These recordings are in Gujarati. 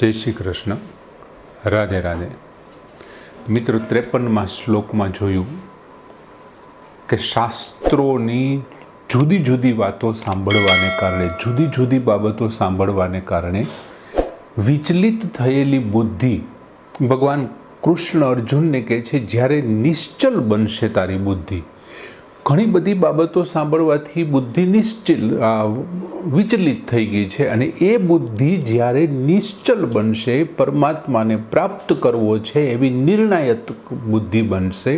जय श्री कृष्ण। राधे राधे। मित्रों, 53 श्लोकમાં જોયું કે શાસ્ત્રોની જુદી જુદી વાતો સાંભળવાને કારણે, જુદી જુદી બાબતો સાંભળવાને કારણે વિચલિત થયેલી બુદ્ધિ ભગવાન કૃષ્ણ અર્જુનને કહે છે, જ્યારે નિશ્ચલ બનશે તારી બુદ્ધિ. ઘણી બધી બાબતો સાંભળવાથી બુદ્ધિ વિચલિત થઈ ગઈ છે, અને એ બુદ્ધિ જ્યારે નિશ્ચલ બનશે, પરમાત્માને પ્રાપ્ત કરવો છે એવી નિર્ણાયક બુદ્ધિ બનશે,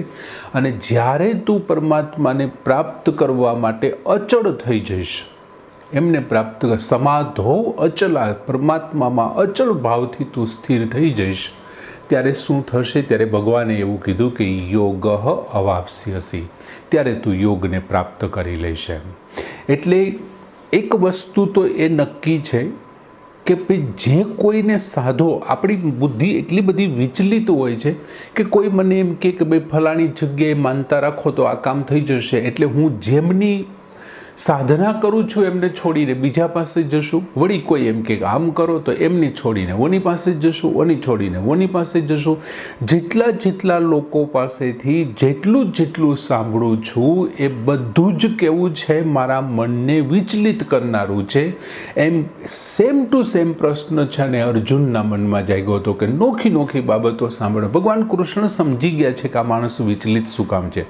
અને જ્યારે તું પરમાત્માને પ્રાપ્ત કરવા માટે અચળ થઈ જઈશ, એમને પ્રાપ્ત સમાધો અચલા, પરમાત્મામાં અચળ ભાવથી તું સ્થિર થઈ જઈશ, ત્યારે શું થશે? ત્યારે ભગવાને એવું કીધું કે યોગ અવાપ્સ્યસી, ત્યારે તું યોગને પ્રાપ્ત કરી લેશે. એટલે એક વસ્તુ તો એ નક્કી છે કે જે કોઈને સાધો, આપણી બુદ્ધિ એટલી બધી વિચલિત હોય છે કે કોઈ મને એમ કે ભાઈ ફલાણી જગ્યાએ માનતા રાખો તો આ કામ થઈ જશે, એટલે હું જેમની સાધના કરું છું એમને છોડીને બીજા પાસે જશું. વળી કોઈ એમ કે આમ કરો તો એમની છોડીને ઓની પાસે જશું, ઓની છોડીને ઓની પાસે જશું. જેટલા લોકો પાસેથી જેટલું સાંભળું છું એ બધું જ કેવું છે, મારા મનને વિચલિત કરનારું છે. એમ સેમ ટુ સેમ પ્રશ્ન છે ને અર્જુનના મનમાં જાગ્યો હતો કે નોખી બાબતો સાંભળો. ભગવાન કૃષ્ણ સમજી ગયા છે કે આ માણસ વિચલિત શું કામ છે.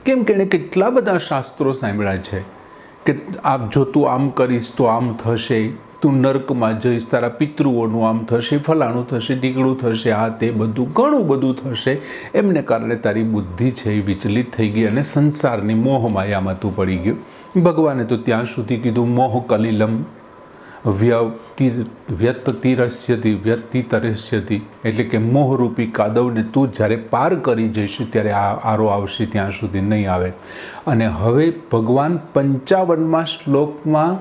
કેમ કે એણે કેટલા બધા શાસ્ત્રો સાંભળ્યા છે કે જો તું આમ કરીશ તો આમ થશે, તું નર્કમાં જઈશ, તારા પિતૃઓનું આમ થશે, ફલાણું થશે, ઢીકડું થશે, આ તે બધું ઘણું બધું થશે. એમને કારણે તારી બુદ્ધિ છે એ વિચલિત થઈ ગઈ અને સંસારની મોહમાયામાં તું પડી ગયો. ભગવાને તો ત્યાં સુધી કીધું મોહ કલિલમ વ્યતિતરસ્યતિ, એટલે કે મોહરૂપી કાદવને તું જ્યારે પાર કરી જઈશ ત્યારે આ આરો આવશે, ત્યાં સુધી નહીં આવે. અને હવે ભગવાન 55મા શ્લોકમાં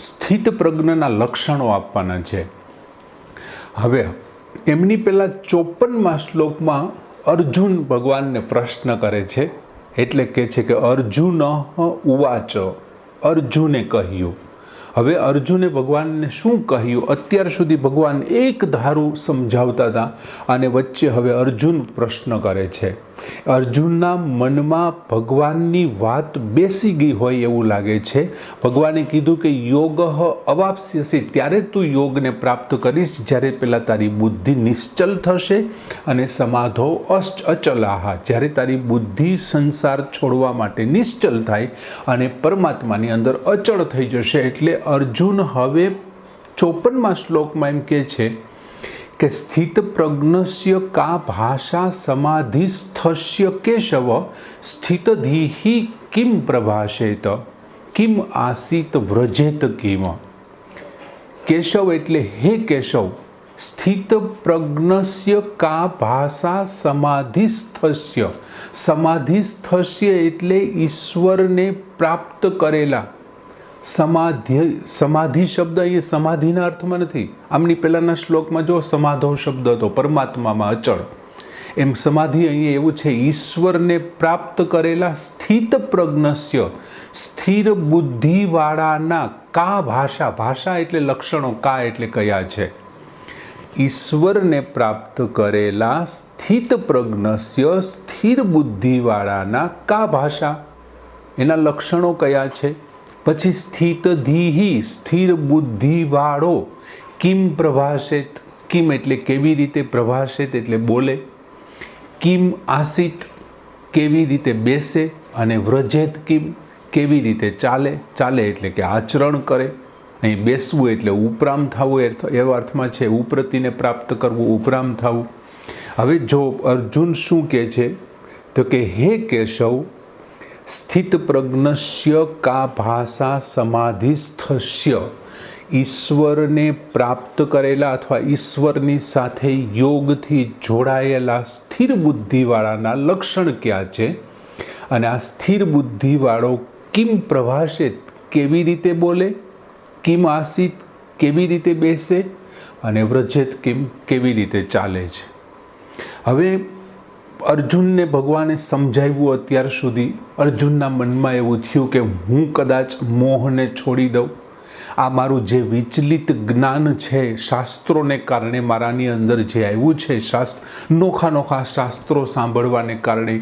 સ્થિત પ્રજ્ઞના લક્ષણો આપવાના છે. હવે એમની પહેલાં 54મા શ્લોકમાં અર્જુન ભગવાનને પ્રશ્ન કરે છે, એટલે કહે છે કે અર્જુન ઉવાચ, અર્જુને કહ્યું. હવે અર્જુને ભગવાનને શું કહ્યું? અત્યાર સુધી ભગવાન એક ધારું સમજાવતા હતા, અને વચ્ચે હવે અર્જુન પ્રશ્ન કરે છે. અર્જુનના મનમાં ભગવાનની વાત બેસી ગઈ હોય એવું લાગે છે. ભગવાને કીધું કે યોગ અવાપ્સ્યસી, ત્યારે તું યોગને પ્રાપ્ત કરીશ જ્યારે પહેલાં તારી બુદ્ધિ નિશ્ચલ થશે અને સમાધો અચલાહા, જ્યારે તારી બુદ્ધિ સંસાર છોડવા માટે નિશ્ચલ થાય અને પરમાત્માની અંદર અચળ થઈ જશે. એટલે અર્જુન હવે 54મા શ્લોકમાં એમ કહે છે કે સ્થિત પ્રજ્ઞસ્ય કા ભાષા સમાધિસ્થસ્ય કેશવ સ્થિતધિહિ કિમ પ્રભાષેત કિમ આસીત વ્રજેત કિમ. કેશવ એટલે હે કેશવ, સ્થિત પ્રજ્ઞસ્ય કા ભાષા સમાધિસ્થસ્ય, સમાધિસ્થસ્ય એટલે ઈશ્વરને પ્રાપ્ત કરેલા. સમાધિ શબ્દ અહીંયા સમાધિના અર્થમાં નથી. આમની પહેલાંના શ્લોકમાં જો સમાધો શબ્દ હતો, પરમાત્મામાં અચળ. એમ સમાધિ અહીંયા એવું છે, ઈશ્વરને પ્રાપ્ત કરેલા સ્થિત પ્રજ્ઞસ્ય, સ્થિર બુદ્ધિવાળાના કા ભાષા, ભાષા એટલે લક્ષણો, કા એટલે કયા છે. ઈશ્વરને પ્રાપ્ત કરેલા સ્થિત પ્રજ્ઞસ્ય, સ્થિર બુદ્ધિવાળાના કા ભાષા, એના લક્ષણો કયા છે. પછી સ્થિત ધીહી, સ્થિર બુદ્ધિવાળો, કિમ પ્રભાષેત, કિમ એટલે કેવી રીતે, પ્રભાષેત એટલે બોલે, કિમ આસિત કેવી રીતે બેસે, અને વ્રજેત કિમ કેવી રીતે ચાલે. ચાલે એટલે કે આચરણ કરે. અહીં બેસવું એટલે ઉપરામ થવું એવા અર્થમાં છે, ઉપરતીને પ્રાપ્ત કરવું, ઉપરામ થવું. હવે જો અર્જુન શું કહે છે તો કે હે કેશવ, સ્થિત પ્રજ્ઞસ્ય કા ભાષા સમાધિસ્થસ્ય, ઈશ્વરને પ્રાપ્ત કરેલા અથવા ઈશ્વરની સાથે યોગથી જોડાયેલા સ્થિર બુદ્ધિવાળાના લક્ષણ ક્યાં છે, અને આ સ્થિર બુદ્ધિવાળો કિમ પ્રભાષિત કેવી રીતે બોલે, કિમ આસિત કેવી રીતે બેસે, અને વ્રજેત કિમ કેવી રીતે ચાલે છે. હવે અર્જુનને ભગવાને સમજાવ્યું. અત્યાર સુધી અર્જુનના મનમાં એવું થયું કે હું કદાચ મોહને છોડી દઉં, આ મારું જે વિચલિત જ્ઞાન છે શાસ્ત્રોને કારણે મારાની અંદર જે આવ્યું છે, નોખા નોખા શાસ્ત્રો સાંભળવાને કારણે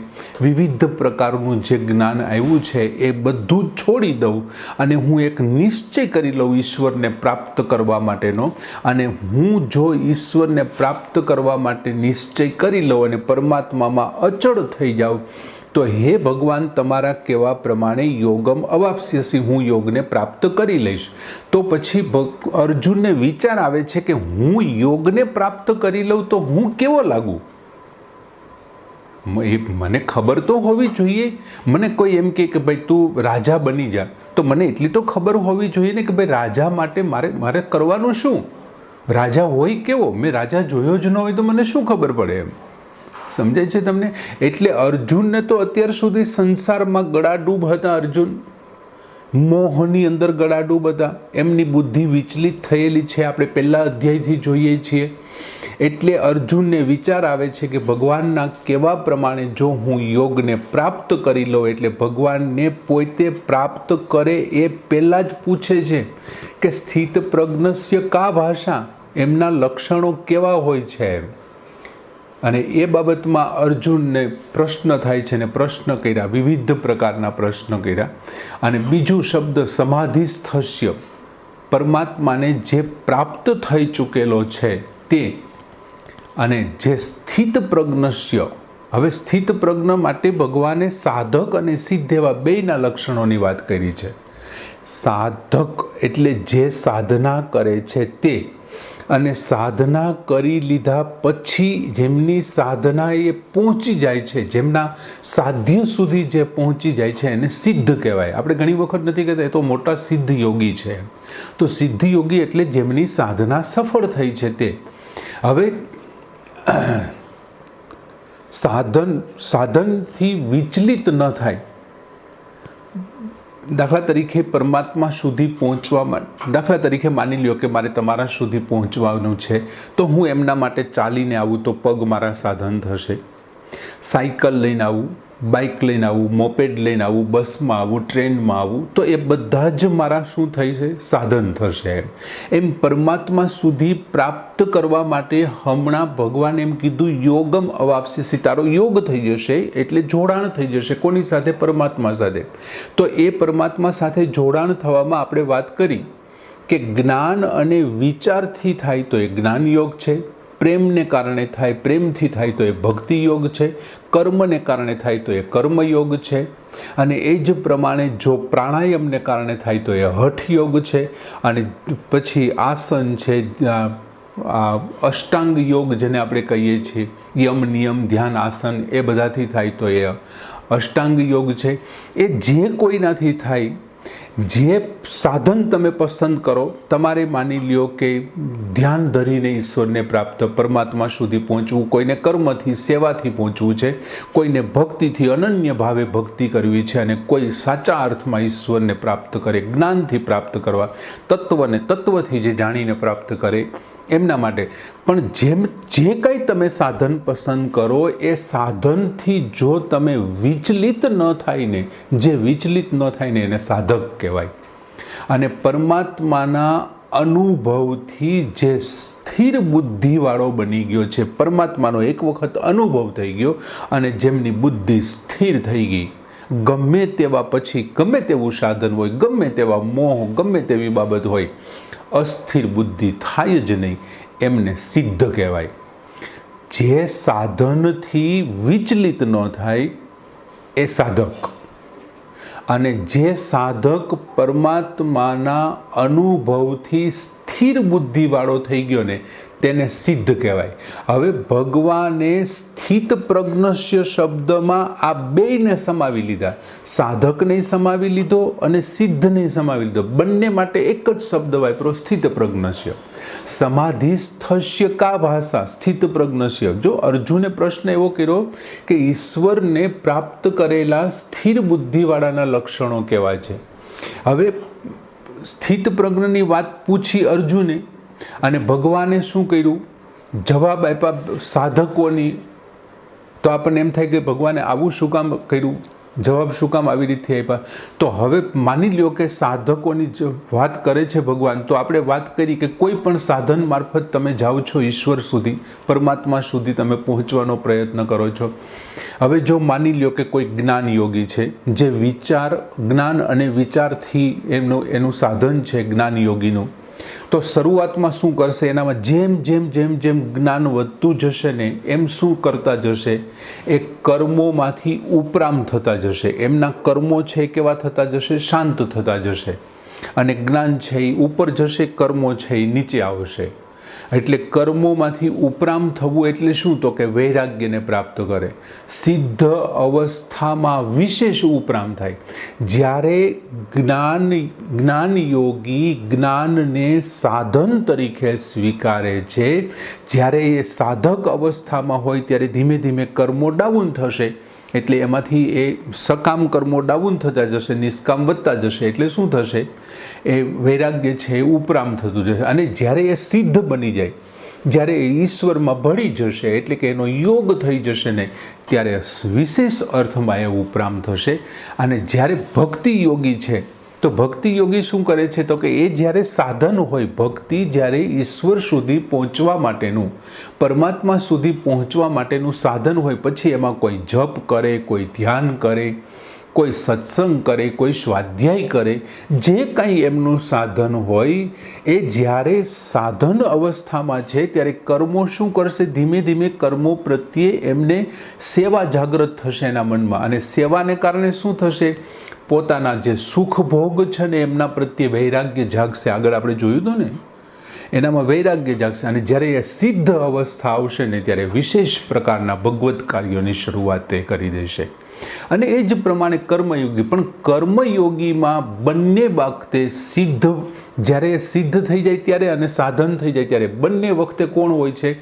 વિવિધ પ્રકારનું જે જ્ઞાન આવ્યું છે એ બધું જ છોડી દઉં અને હું એક નિશ્ચય કરી લઉં ઈશ્વરને પ્રાપ્ત કરવા માટેનો, અને હું જો ઈશ્વરને પ્રાપ્ત કરવા માટે નિશ્ચય કરી લઉં અને પરમાત્મામાં અચળ થઈ જાઉં તો હે ભગવાન તમારા કહેવા પ્રમાણે યોગમ અવાપ્સ્યસી, હું યોગને પ્રાપ્ત કરી લઈશ. તો પછી અર્જુનને વિચાર આવે છે કે હું યોગને પ્રાપ્ત કરી લઉં તો હું કેવો લાગુ? એ મને ખબર તો હોવી જોઈએ. મને કોઈ એમ કે ભાઈ તું રાજા બની જા, તો મને એટલી તો ખબર હોવી જોઈએ ને કે ભાઈ રાજા માટે મારે કરવાનું શું? રાજા હોય કેવો? મેં રાજા જોયો જ ન હોય તો મને શું ખબર પડે? એમ સમજાય છે તમને? એટલે અર્જુનને તો અત્યાર સુધી સંસારમાં ગળાડૂબ હતા. અર્જુન મોહની અંદર ગળાડૂબ હતા. એમની બુદ્ધિ વિચલિત થયેલી છે, આપણે પહેલા અધ્યાયથી જોઈએ છીએ. એટલે અર્જુનને વિચાર આવે છે કે ભગવાનના કહેવા પ્રમાણે જો હું યોગને પ્રાપ્ત કરી લઉં, એટલે ભગવાનને પોતે પ્રાપ્ત કરે એ પહેલાં જ પૂછે છે કે સ્થિત પ્રજ્ઞસ્ય કા ભાષા, એમના લક્ષણો કેવા હોય છે. અને એ બાબતમાં અર્જુનને પ્રશ્ન થાય છે ને પ્રશ્ન કર્યા, વિવિધ પ્રકારના પ્રશ્ન કર્યા. અને બીજું શબ્દ સમાધિસ્થસ્ય, પરમાત્માને જે પ્રાપ્ત થઈ ચૂકેલો છે તે, અને જે સ્થિત પ્રજ્ઞસ્ય. હવે સ્થિત પ્રજ્ઞ માટે ભગવાને સાધક અને સિદ્ધ એવા બેયના લક્ષણોની વાત કરી છે. સાધક એટલે જે સાધના કરે છે તે, અને સાધના કરી લીધા પછી જેમની સાધના એ પહોંચી જાય છે, જેમના સાધ્ય સુધી જે પહોંચી જાય છે એને સિદ્ધ કહેવાય. આપણે ઘણી વખત નથી કહેતા એ તો મોટા સિદ્ધ યોગી છે. તો સિદ્ધ યોગી એટલે જેમની સાધના સફળ થઈ છે તે. હવે સાધનથી વિચલિત ન થાય. દાખલા તરીકે પરમાત્મા સુધી પહોંચવામાં, દાખલા તરીકે માની લ્યો કે મારે તમારા સુધી પહોંચવાનું છે, તો હું એમના માટે ચાલીને આવું તો પગ મારા સાધન થશે. સાયકલ લઈને આવું, બાઇક લઈને આવું, મોપેડ લઈને આવું, બસમાં આવું, ટ્રેનમાં આવું, તો એ બધા જ મારા શું થઈ છે? સાધન થશે. એમ પરમાત્મા સુધી પ્રાપ્ત કરવા માટે હમણાં ભગવાન એમ કીધું યોગમ અવાપ્સ્યસી, તારો યોગ થઈ જશે એટલે જોડાણ થઈ જશે. કોની સાથે? પરમાત્મા સાથે. તો એ પરમાત્મા સાથે જોડાણ થવામાં આપણે વાત કરી કે જ્ઞાન અને વિચારથી થાય તો એ જ્ઞાન યોગ છે, પ્રેમને કારણે થાય, પ્રેમથી થાય તો એ ભક્તિ યોગ છે, કર્મને કારણે થાય તો એ કર્મયોગ છે, અને એ જ પ્રમાણે જો પ્રાણાયામને કારણે થાય તો એ હઠ યોગ છે, અને પછી આસન છે, અષ્ટાંગ યોગ જેને આપણે કહીએ છીએ, યમ નિયમ ધ્યાન આસન, એ બધાથી થાય તો એ અષ્ટાંગ યોગ છે. એ જે કોઈનાથી થાય, જે સાધન તમે પસંદ કરો, તમારે માની લ્યો કે ધ્યાન ધરીને ઈશ્વરને પ્રાપ્ત પરમાત્મા સુધી પહોંચવું, કોઈને કર્મથી સેવાથી પહોંચવું છે, કોઈને ભક્તિથી અનન્ય ભાવે ભક્તિ કરવી છે, અને કોઈ સાચા અર્થમાં ઈશ્વરને પ્રાપ્ત કરે, જ્ઞાનથી પ્રાપ્ત કરવા, તત્વને તત્વથી જે જાણીને પ્રાપ્ત કરે, એમના માટે. પણ જે કંઈ તમે સાધન પસંદ કરો એ સાધનથી જો તમે વિચલિત ન થાય ને, જે વિચલિત ન થાય ને એને સાધક કહેવાય. અને પરમાત્માના અનુભવથી જે સ્થિર બુદ્ધિવાળો બની ગયો છે, પરમાત્માનો એક વખત અનુભવ થઈ ગયો અને જેમની બુદ્ધિ સ્થિર થઈ ગઈ, ગમે તેવા પછી ગમે તેવું સાધન હોય, ગમે તેવા મોહ, ગમે તેવી બાબત હોય, અસ્થિર બુદ્ધિ થાય જ નહીં, એમને સિદ્ધ કહેવાય. જે સાધનથી વિચલિત ન થાય એ સાધક, અને જે સાધક પરમાત્માના અનુભવથી સ્થિર બુદ્ધિવાળો થઈ ગયો ને તેને સિદ્ધ કહેવાય. હવે ભગવાને સ્થિત પ્રજ્ઞસ્ય શબ્દમાં આ બેયને સમાવી લીધા. સાધકને સમાવી લીધો અને સિદ્ધને સમાવી લીધો. બંને માટે એક જ શબ્દ વાપરો, સ્થિત પ્રજ્ઞસ્ય. સમાધિસ્થસ્ય કા ભાષા, સ્થિત પ્રજ્ઞસ્ય. જો અર્જુને પ્રશ્ન એવો કર્યો કે ઈશ્વરને પ્રાપ્ત કરેલા સ્થિર બુદ્ધિવાળાના લક્ષણો કેવા છે. હવે સ્થિત પ્રજ્ઞની વાત પૂછી અર્જુને, અને ભગવાને શું કર્યું? જવાબ આપ્યા સાધકોની. તો આપણને એમ થાય કે ભગવાને આવું શું કામ કર્યું? જવાબ શું કામ આવી રીતે આપ્યા? તો હવે માની લ્યો કે સાધકોની જ વાત કરે છે ભગવાન, તો આપણે વાત કરી કે કોઈ પણ સાધન મારફત તમે જાઓ છો ઈશ્વર સુધી, પરમાત્મા સુધી તમે પહોંચવાનો પ્રયત્ન કરો છો. હવે જો માની લ્યો કે કોઈ જ્ઞાન યોગી છે જે જ્ઞાન અને વિચારથી એનું સાધન છે જ્ઞાન યોગીનું, તો શરૂઆતમાં શું કરશે? એનામાં જેમ જેમ જેમ જેમ જ્ઞાન વધતું જશે ને એમ શું કરતા જશે? એ કર્મોમાંથી ઉપરામ થતા જશે. એમના કર્મો છે એ કેવા થતા જશે? શાંત થતા જશે. અને જ્ઞાન છે એ ઉપર જશે, કર્મો છે એ નીચે આવશે. એટલે કર્મોમાંથી ઉપરામ થવું એટલે શું? તો કે વૈરાગ્યને પ્રાપ્ત કરે. સિદ્ધ અવસ્થામાં વિશેષ ઉપરામ થાય. જ્યારે જ્ઞાન યોગી જ્ઞાનને સાધન તરીકે સ્વીકારે છે, જ્યારે એ સાધક અવસ્થામાં હોય ત્યારે ધીમે ધીમે કર્મો ડાઉન થશે. એટલે એમાંથી એ સકામ કર્મો ડાઉન થતા જશે, નિષ્કામ વધતા જશે. એટલે શું થશે? એ વૈરાગ્ય છે એ ઉપરામ થતું જશે. અને જ્યારે એ સિદ્ધ બની જાય, જ્યારે એ ઈશ્વરમાં ભળી જશે, એટલે કે એનો યોગ થઈ જશે ને, ત્યારે વિશેષ અર્થમાં એ ઉપરામ થશે. અને જ્યારે ભક્તિ યોગી છે, તો ભક્તિ યોગી શું કરે છે? તો કે એ જ્યારે સાધન હોય, ભક્તિ જ્યારે ઈશ્વર સુધી પહોંચવા માટેનું, પરમાત્મા સુધી પહોંચવા માટેનું સાધન હોય, પછી એમાં કોઈ જપ કરે, કોઈ ધ્યાન કરે, કોઈ સત્સંગ કરે, કોઈ સ્વાધ્યાય કરે, જે કાંઈ એમનું સાધન હોય, એ જ્યારે સાધન અવસ્થામાં છે ત્યારે કર્મો શું કરશે? ધીમે ધીમે કર્મો પ્રત્યે એમને સેવા જાગૃત થશે એના મનમાં. અને સેવાને કારણે શું થશે? પોતાના જે સુખ ભોગ છે ને એમના પ્રત્યે વૈરાગ્ય જાગશે. આગળ આપણે જોયું હતું ને, એનામાં વૈરાગ્ય જાગશે. અને જ્યારે એ સિદ્ધ અવસ્થા આવશે ને ત્યારે વિશેષ પ્રકારના ભગવત કાર્યોની શરૂઆત તે કરી દેશે. અને એ જ પ્રમાણે કર્મયોગી પણ, કર્મયોગીમાં બંને વખતે સિદ્ધ, જ્યારે સિદ્ધ થઈ જાય ત્યારે અને સાધન થઈ જાય ત્યારે બંને વખતે કોણ હોય છે?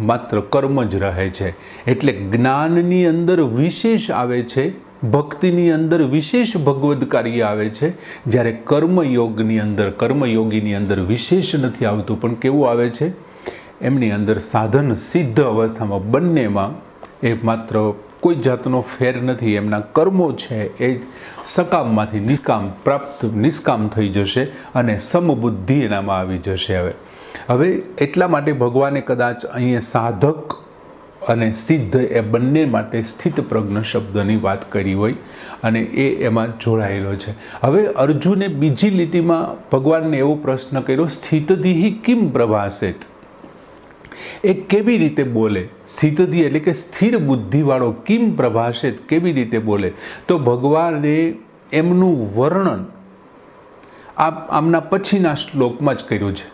માત્ર કર્મ જ રહે છે. એટલે જ્ઞાનની અંદર વિશેષ આવે છે, ભક્તિની અંદર વિશેષ ભગવદ કાર્ય આવે છે. જ્યારે કર્મયોગીની અંદર વિશેષ નથી આવતું, પણ કેવું આવે છે? એમની અંદર સાધન સિદ્ધ અવસ્થામાં બંનેમાં એ માત્ર કોઈ જાતનો ફેર નથી. એમના કર્મો છે એ સકામમાંથી નિષ્કામ થઈ જશે અને સમબુદ્ધિ એનામાં આવી જશે. હવે એટલા માટે ભગવાને કદાચ અહીંયા સાધક અને સિદ્ધ એ બંને માટે સ્થિત પ્રજ્ઞ શબ્દની વાત કરી હોય અને એ એમાં જોડાયેલો છે. હવે અર્જુને બીજી લીટીમાં ભગવાનને એવો પ્રશ્ન કર્યો, સ્થિતધિ કિમ પ્રભાસેત? એ કેવી રીતે બોલે? સ્થિતધિ એટલે કે સ્થિર બુદ્ધિવાળો, કિમ પ્રભાસેત કેવી રીતે બોલે? તો ભગવાને એમનું વર્ણન આમના પછીના શ્લોકમાં જ કર્યું છે.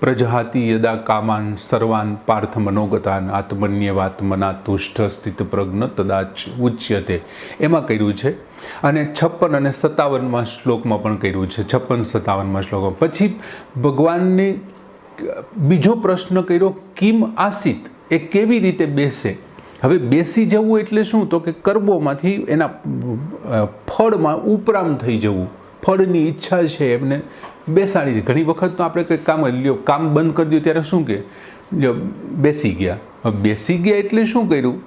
પ્રજહાતિ યદા કામાન સર્વાન પાર્થ મનોગતાન આત્મન્યવાત્મના તુષ્ટ સ્થિત પ્રજ્ઞ તદાચ ઉચ્યતે, એમાં કર્યું છે. અને 56 અને 57માં શ્લોકમાં પણ કર્યું છે. 56-57માં શ્લોકમાં પછી ભગવાનને બીજો પ્રશ્ન કર્યો, કિમ આસિત? એ કેવી રીતે બેસે? હવે બેસી જવું એટલે શું? તો કે કર્મોમાંથી એના ફળમાં ઉપરામ થઈ જવું. ફળની ઈચ્છા છે એમને બેસાડી દે. ઘણી વખત તો આપણે કંઈક કામ બંધ કરી દઉં ત્યારે શું કે બેસી ગયા. બેસી ગયા એટલે શું કર્યું?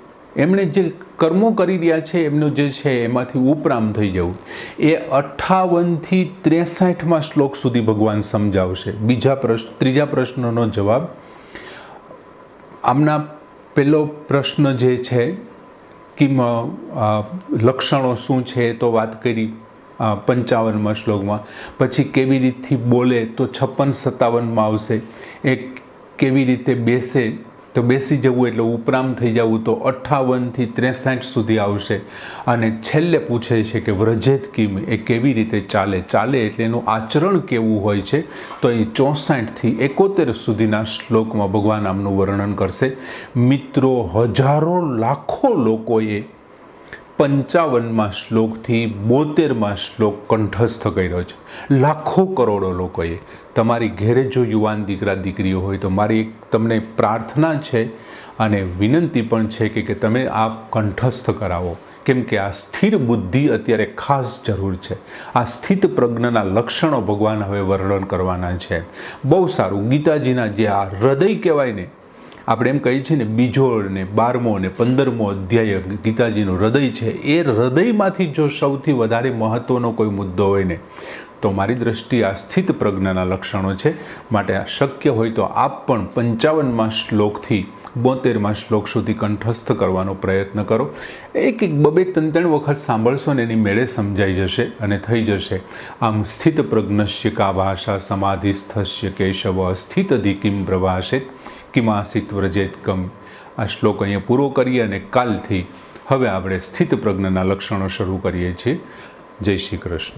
એમણે જે કર્મો કરી રહ્યા છે એમનું જે છે એમાંથી ઉપરામ થઈ જવું. એ 58 થી 63માં શ્લોક સુધી ભગવાન સમજાવશે. ત્રીજા પ્રશ્નનો જવાબ. આમના પહેલો પ્રશ્ન જે છે કિમ લક્ષણો શું છે તો વાત કરી 55માં શ્લોકમાં. પછી કેવી રીતથી બોલે તો 56-57માં આવશે. એ કેવી રીતે બેસે તો બેસી જવું એટલે ઉપરામ થઈ જવું તો 58 થી 63 સુધી આવશે. અને છેલ્લે પૂછે છે કે વ્રજેત કિમ? એ કેવી રીતે ચાલે? ચાલે એટલે એનું આચરણ કેવું હોય છે? તો એ 64 થી 71 સુધીના શ્લોકમાં ભગવાન આમનું વર્ણન કરશે. મિત્રો, હજારો લાખો લોકોએ 55માં શ્લોકથી 72માં શ્લોક કંઠસ્થ કર્યો છે. લાખો કરોડો લોકોએ. તમારી ઘેરે જો યુવાન દીકરા દીકરીઓ હોય તો મારી તમને પ્રાર્થના છે અને વિનંતી પણ છે કે તમે આ કંઠસ્થ કરાવો. કેમ કે આ સ્થિર બુદ્ધિ અત્યારે ખાસ જરૂર છે. આ સ્થિત પ્રજ્ઞના લક્ષણો ભગવાન હવે વર્ણન કરવાના છે. બહુ સારું. ગીતાજીના જે આ હૃદય કહેવાય ને, આપણે એમ કહીએ છીએ ને બીજો ને 12મો અને 15મો અધ્યાય ગીતાજીનું હૃદય છે, એ હૃદયમાંથી જો સૌથી વધારે મહત્ત્વનો કોઈ મુદ્દો હોય ને તો મારી દ્રષ્ટિએ આ સ્થિત પ્રજ્ઞાના લક્ષણો છે. માટે આ શક્ય હોય તો આપ પણ 55મા શ્લોકથી 72મા શ્લોક સુધી કંઠસ્થ કરવાનો પ્રયત્ન કરો. એક 2-3 વખત સાંભળશો ને એની મેળે સમજાઈ જશે અને થઈ જશે. આમ સ્થિત પ્રજ્ઞસ્ય કા ભાષા સમાધિસ્થસ્ય કેશવ સ્થિત કિમ પ્રભાષેત કિમાસિત વ્રજેત કમ. આ શ્લોક અહીંયા પૂરો કરીએ અને કાલથી હવે આપણે સ્થિત પ્રજ્ઞાના લક્ષણો શરૂ કરીએ છીએ. જય શ્રી કૃષ્ણ.